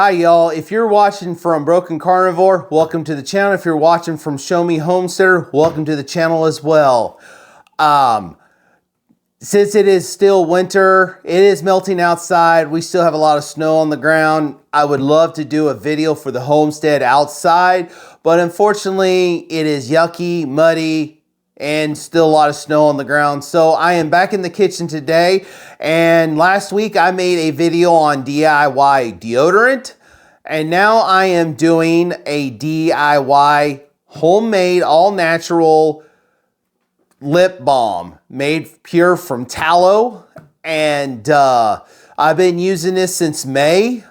Hi y'all, if you're watching from Broken Carnivore, welcome to the channel. If you're watching from Show Me Homesteader, welcome to the channel as well. Since it is still winter, it is melting outside, we still have a lot of snow on the ground. I would love to do a video for the homestead outside, but unfortunately it is yucky, muddy, and still a lot of snow on the ground. So I am back in the kitchen today, and last week I made a video on DIY deodorant, and now I am doing a DIY homemade all natural lip balm made pure from tallow. And I've been using this since May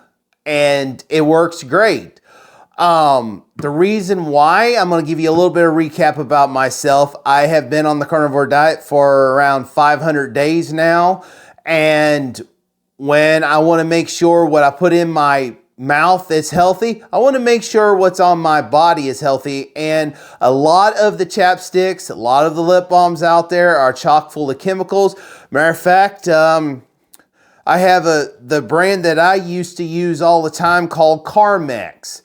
and it works great. The reason why, I'm going to give you a little bit of recap about myself. I have been on the carnivore diet for around 500 days now. And when I want to make sure what I put in my mouth is healthy, I want to make sure what's on my body is healthy. And a lot of the chapsticks, a lot of the lip balms out there are chock full of chemicals. Matter of fact, I have the brand that I used to use all the time called Carmex.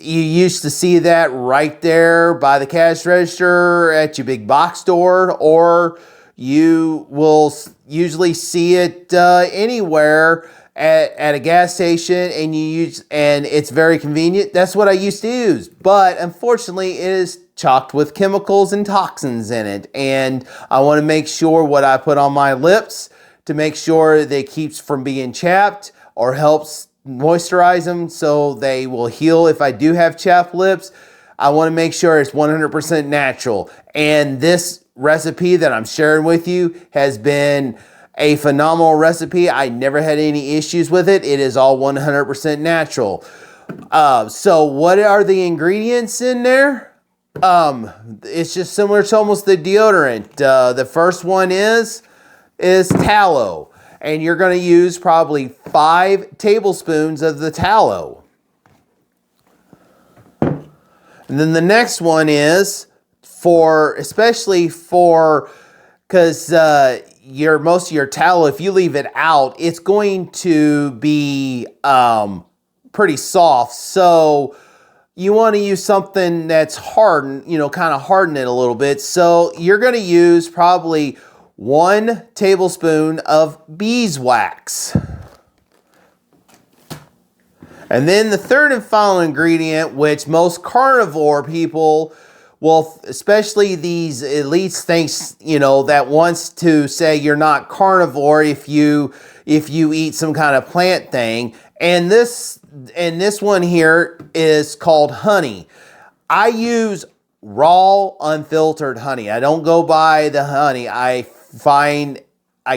You used to see that right there by the cash register at your big box store, or you will usually see it anywhere at a gas station, and it's very convenient. That's what I used to use, but unfortunately it is chocked with chemicals and toxins in it, and I want to make sure what I put on my lips to make sure that it keeps from being chapped or helps moisturize them so they will heal if I do have chapped lips. I want to make sure it's 100% natural, and this recipe that I'm sharing with you has been a phenomenal recipe. I never had any issues with it. It is all 100% natural. So what are the ingredients in there? It's just similar to almost the deodorant. The first one is tallow. And you're going to use probably 5 tablespoons of the tallow. And then the next one is especially because most of your tallow, if you leave it out, it's going to be pretty soft. So you want to use something that's hardened, kind of harden it a little bit. So you're going to use probably 1 tablespoon of beeswax. And then the third and final ingredient, which most carnivore people will, especially these elites, thinks, that wants to say you're not carnivore if you eat some kind of plant thing. And this one here is called honey. I use raw, unfiltered honey. I don't go buy the honey. I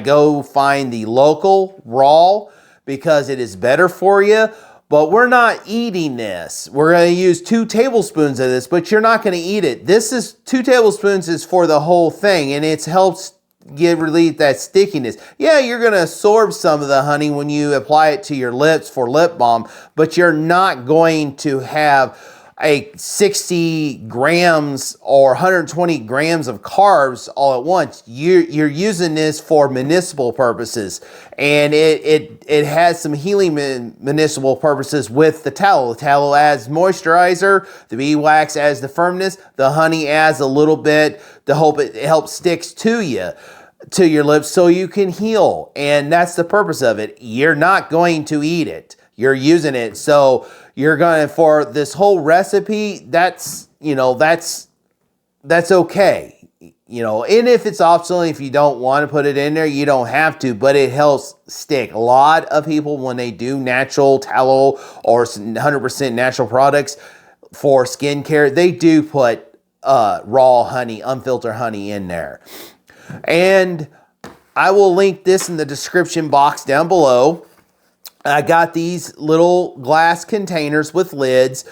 go find the local raw because it is better for you. But we're not eating this. We're going to use 2 tablespoons of this, but you're not going to eat it. 2 tablespoons is for the whole thing, and it helps relieve that stickiness. Yeah, you're going to absorb some of the honey when you apply it to your lips for lip balm, but you're not going to have a 60 grams or 120 grams of carbs all at once. You're using this for medicinal purposes, and it has some healing medicinal purposes with the tallow. The tallow adds moisturizer, the beeswax adds the firmness, the honey adds a little bit to hope it helps sticks to your lips so you can heal, and that's the purpose of it. You're not going to eat it. You're using it. So you're going to, for this whole recipe, that's okay. And if it's optional, if you don't want to put it in there, you don't have to, but it helps stick. A lot of people, when they do natural tallow or 100% natural products for skincare, they do put raw honey, unfiltered honey in there. And I will link this in the description box down below. I got these little glass containers with lids.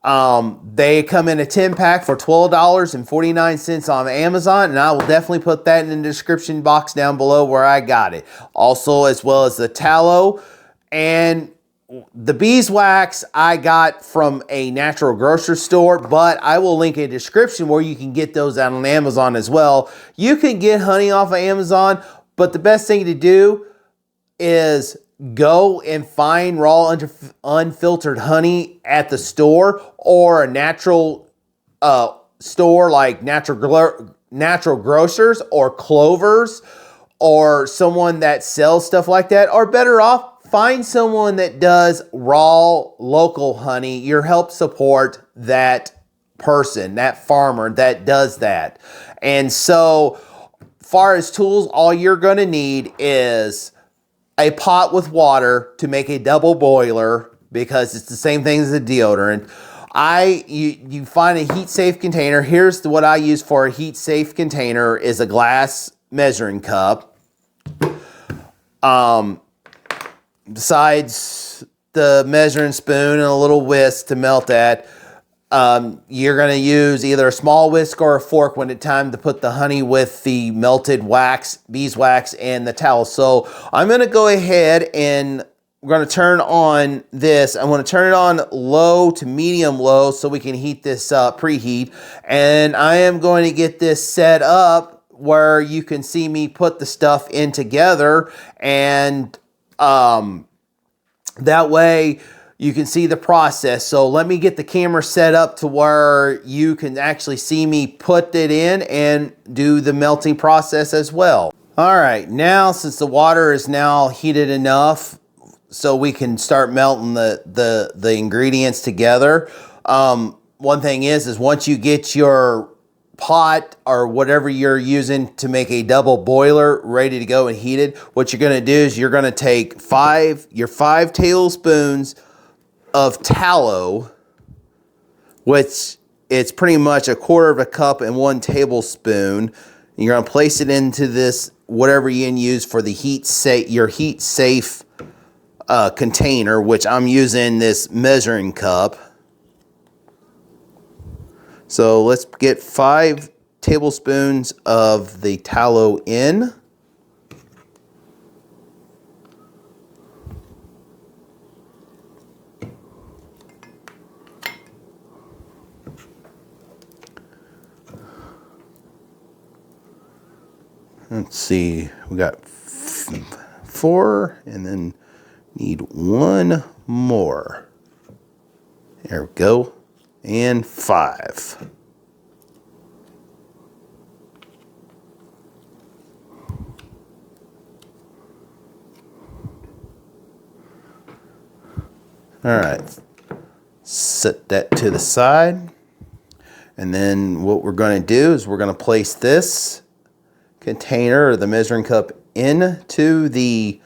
They come in a 10-pack for $12.49 on Amazon, and I will definitely put that in the description box down below where I got it. Also, as well as the tallow and the beeswax I got from a natural grocery store, but I will link a description where you can get those out on Amazon as well. You can get honey off of Amazon, but the best thing to do is go and find raw unfiltered honey at the store or a natural store like natural grocers or Clovers or someone that sells stuff like that, or better off, find someone that does raw local honey. You help support that person, that farmer that does that. And so far as tools, all you're going to need is a pot with water to make a double boiler, because it's the same thing as a deodorant. You find a heat safe container. Here's what I use for a heat safe container is a glass measuring cup. Besides the measuring spoon and a little whisk to melt at, you're going to use either a small whisk or a fork when it's time to put the honey with the melted wax, beeswax, and the tallow. So I'm going to go ahead and we're going to turn on this. I'm going to turn it on low to medium low so we can heat this up, preheat. And I am going to get this set up where you can see me put the stuff in together, and that way you can see the process. So let me get the camera set up to where you can actually see me put it in and do the melting process as well. All right, now since the water is now heated enough so we can start melting the ingredients together. One thing is once you get your pot or whatever you're using to make a double boiler ready to go and heated, what you're going to do is you're going to take your 5 tablespoons of tallow, which it's pretty much a quarter of a cup and 1 tablespoon. You're going to place it into this whatever you use for the your heat safe container, which I'm using this measuring cup. So let's get 5 tablespoons of the tallow in. Let's see, we got 4 and then need 1 more. There we go. And 5. All right, set that to the side. And then what we're going to do is we're going to place this container or the measuring cup into the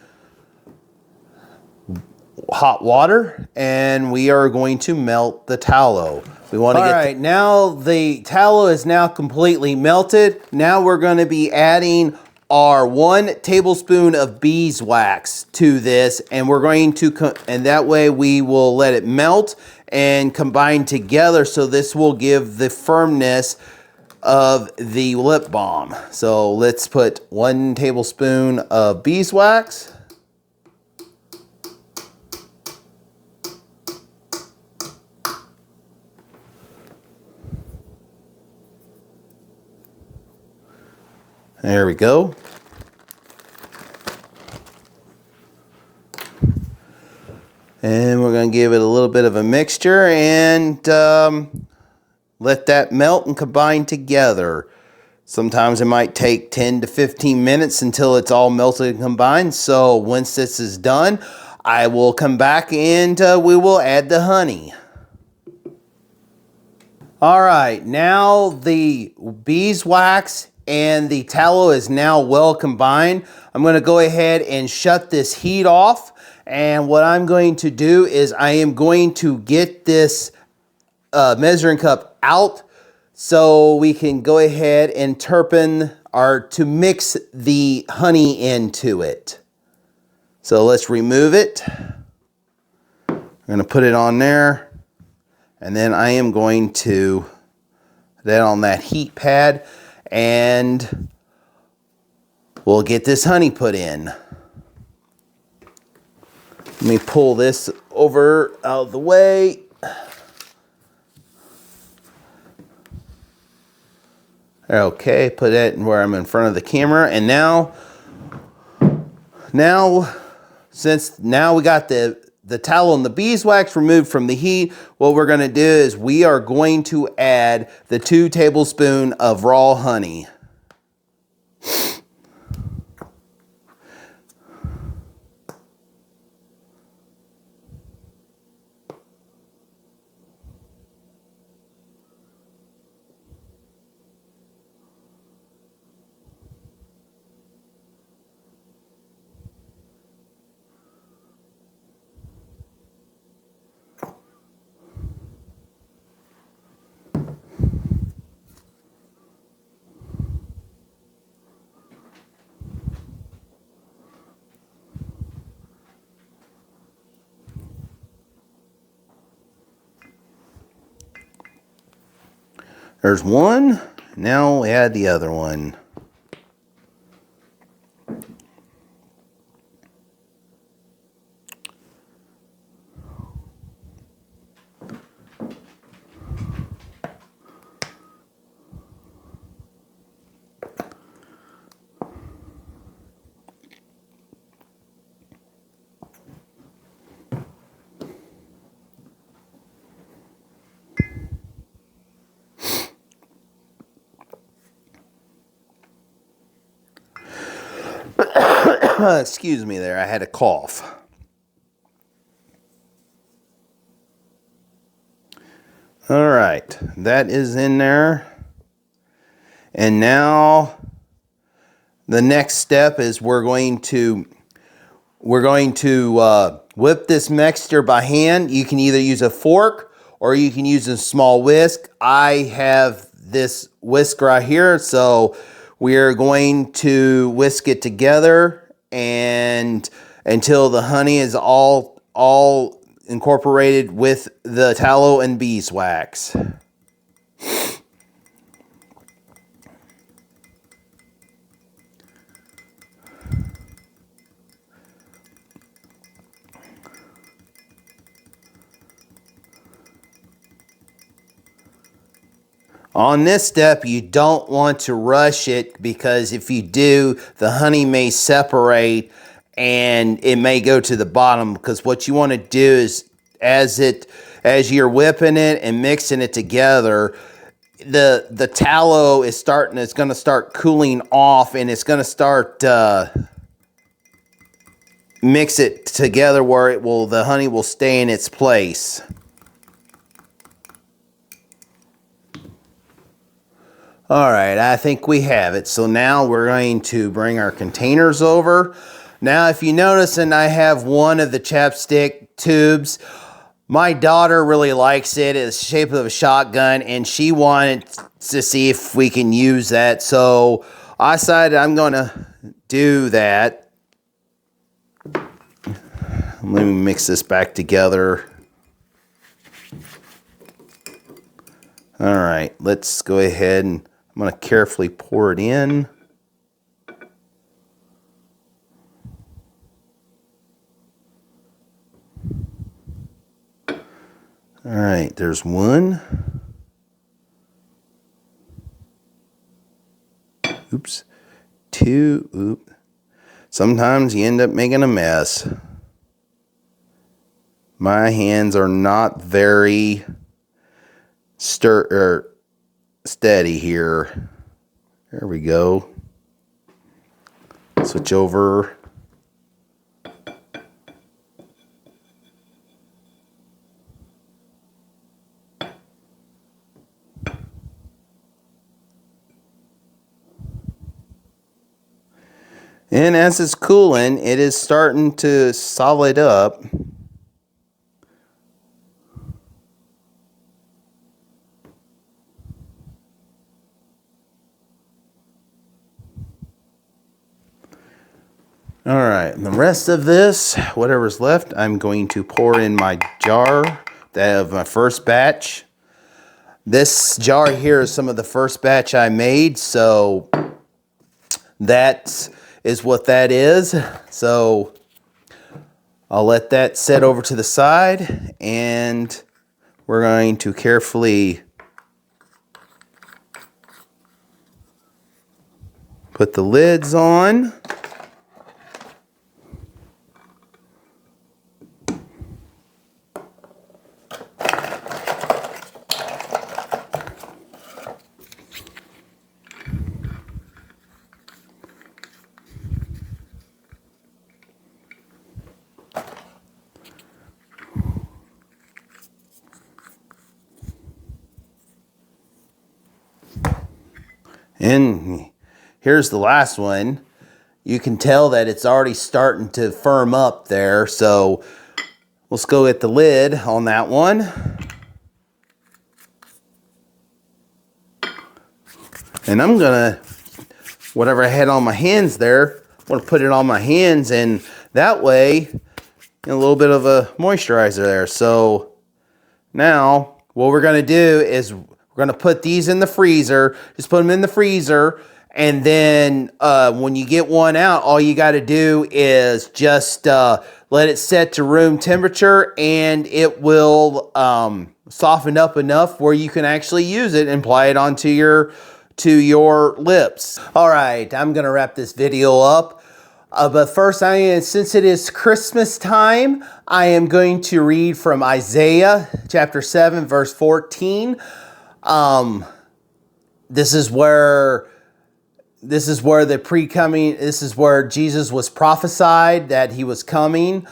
hot water, and we are going to melt the tallow. We want to get. All right, now the tallow is now completely melted. Now we're going to be adding our 1 tablespoon of beeswax to this, and we're going to, and that way we will let it melt and combine together. So this will give the firmness of the lip balm. So let's put 1 tablespoon of beeswax. There we go. And we're going to give it a little bit of a mixture and let that melt and combine together. Sometimes it might take 10 to 15 minutes until it's all melted and combined. So once this is done, I will come back and we will add the honey. All right, now the beeswax and the tallow is now well combined. I'm going to go ahead and shut this heat off. And what I'm going to do is I am going to get this measuring cup out so we can go ahead and to mix the honey into it. So let's remove it. I'm going to put it on there. And then I am going to put that on that heat pad. And we'll get this honey put in. Let me pull this over out of the way. Okay, put it where I'm in front of the camera. And now since now we got the tallow and the beeswax removed from the heat, what we're going to do is we are going to add the 2 tablespoons of raw honey. There's one. Now we add the other one. Excuse me there, I had a cough. All right, that is in there. And now the next step is we're going to whip this mixture by hand. You can either use a fork or you can use a small whisk. I have this whisk right here, so we're going to whisk it together and until the honey is all incorporated with the tallow and beeswax. On this step, you don't want to rush it because if you do, the honey may separate and it may go to the bottom, because what you want to do is as you're whipping it and mixing it together, the tallow is going to start cooling off, and it's going to start mix it together where the honey will stay in its place. All right, I think we have it. So now we're going to bring our containers over. Now, if you notice, and I have one of the chapstick tubes, my daughter really likes it. It's the shape of a shotgun, and she wanted to see if we can use that. So I decided I'm going to do that. Let me mix this back together. All right, let's go ahead and I'm going to carefully pour it in. All right, there's one. Oops. Two. Oop. Sometimes you end up making a mess. My hands are not very steady here. There we go. Switch over. And as it's cooling, it is starting to solid up. All right, and the rest of this, whatever's left, I'm going to pour in my jar of my first batch. This jar here is some of the first batch I made, so that is what that is. So I'll let that set over to the side, and we're going to carefully put the lids on. And here's the last one. You can tell that it's already starting to firm up there. So let's go get the lid on that one. And I'm gonna, whatever I had on my hands there, I'm gonna put it on my hands, and that way, a little bit of a moisturizer there. So now what we're gonna do is we're gonna put these in the freezer. Just put them in the freezer, and then when you get one out, all you gotta do is just let it set to room temperature, and it will soften up enough where you can actually use it and apply it onto your lips. All right, I'm gonna wrap this video up. But first, since it is Christmas time, I am going to read from Isaiah chapter 7, verse 14. This is where Jesus was prophesied that he was coming.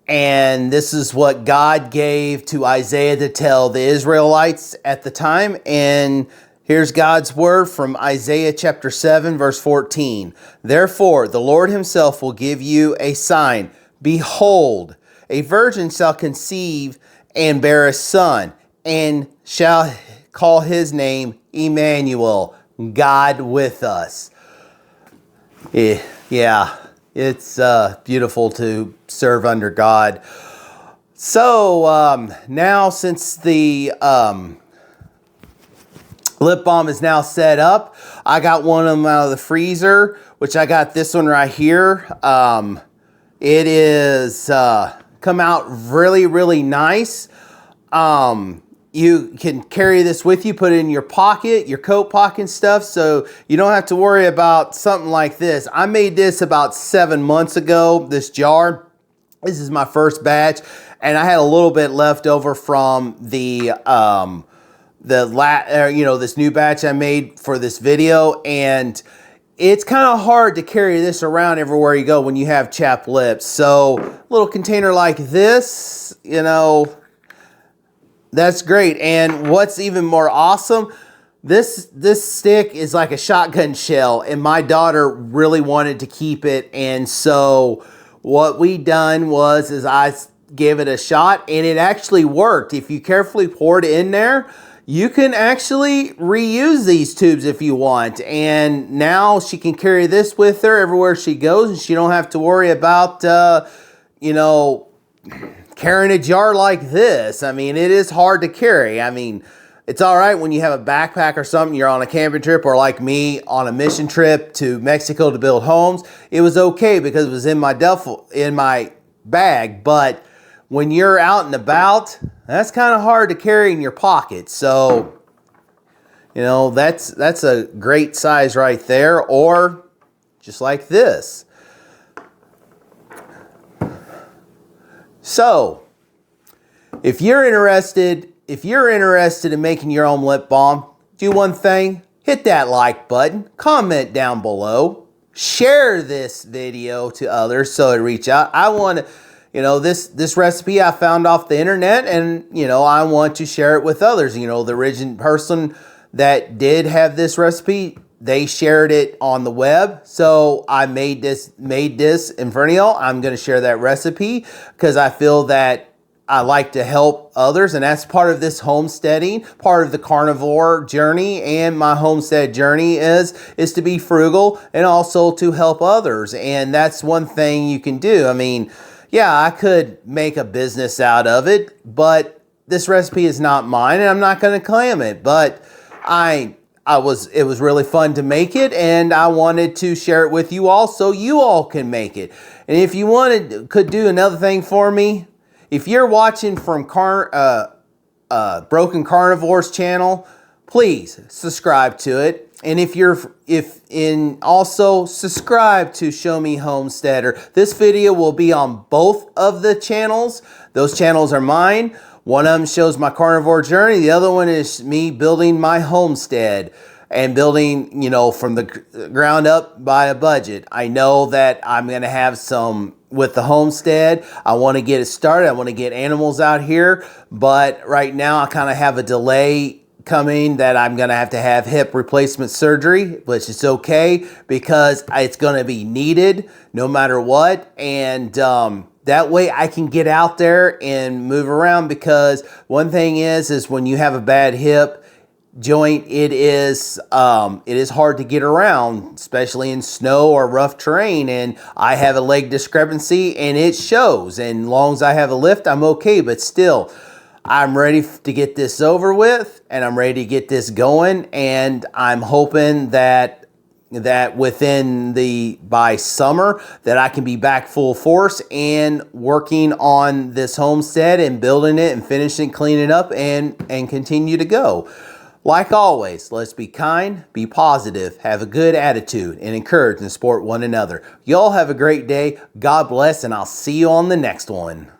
And this is what God gave to Isaiah to tell the Israelites at the time. And here's God's word from Isaiah chapter 7, verse 14. Therefore, the Lord himself will give you a sign. Behold, a virgin shall conceive and bear a son, and shall call his name Emmanuel, God with us. Yeah, it's beautiful to serve under God. So now, since the lip balm is now set up, I got one of them out of the freezer, which I got this one right here. It is come out really, really nice. You can carry this with you, put it in your pocket, your coat pocket and stuff, so you don't have to worry about something like this. I made this about 7 months ago, this jar. This is my first batch, and I had a little bit left over from this new batch I made for this video, and it's kind of hard to carry this around everywhere you go when you have chapped lips. So a little container like this, that's great. And what's even more awesome, this stick is like a shotgun shell, and my daughter really wanted to keep it. And so what we done is I gave it a shot, and it actually worked. If you carefully poured it in there, you can actually reuse these tubes if you want. And now she can carry this with her everywhere she goes, and she don't have to worry about, carrying a jar like this. I mean, it is hard to carry. I mean, it's all right when you have a backpack or something, you're on a camping trip, or like me on a mission trip to Mexico to build homes. It was okay because it was in my duffel, in my bag. But when you're out and about, that's kind of hard to carry in your pocket. So, that's a great size right there, or just like this. So, if you're interested in making your own lip balm, do one thing: hit that like button, comment down below, share this video to others so it reach out. I want to, this recipe I found off the internet, and I want to share it with others. The original person that did have this recipe, they shared it on the web, so I made this in front of y'all. I'm going to share that recipe because I feel that I like to help others, and that's part of this homesteading, part of the carnivore journey, and my homestead journey is to be frugal and also to help others. And that's one thing you can do. I mean, yeah, I could make a business out of it, but this recipe is not mine, and I'm not going to claim it. But it was really fun to make it, and I wanted to share it with you all so you all can make it. And if you could do another thing for me, if you're watching from Broken Carnivore's channel, please subscribe to it. And also subscribe to Show Me Homesteader. This video will be on both of the channels. Those channels are mine. One of them shows my carnivore journey. The other one is me building my homestead and building, from the ground up by a budget. I know that I'm going to have some with the homestead. I want to get it started. I want to get animals out here. But right now I kind of have a delay coming that I'm going to have hip replacement surgery, which is okay because it's going to be needed no matter what. And that way I can get out there and move around, because one thing is when you have a bad hip joint, it is hard to get around, especially in snow or rough terrain. And I have a leg discrepancy and it shows. And as long as I have a lift, I'm okay. But still, I'm ready to get this over with, and I'm ready to get this going. And I'm hoping that by summer that I can be back full force and working on this homestead and building it and finishing, cleaning up, and continue to go. Like always, let's be kind, be positive, have a good attitude, and encourage and support one another. Y'all have a great day. God bless, and I'll see you on the next one.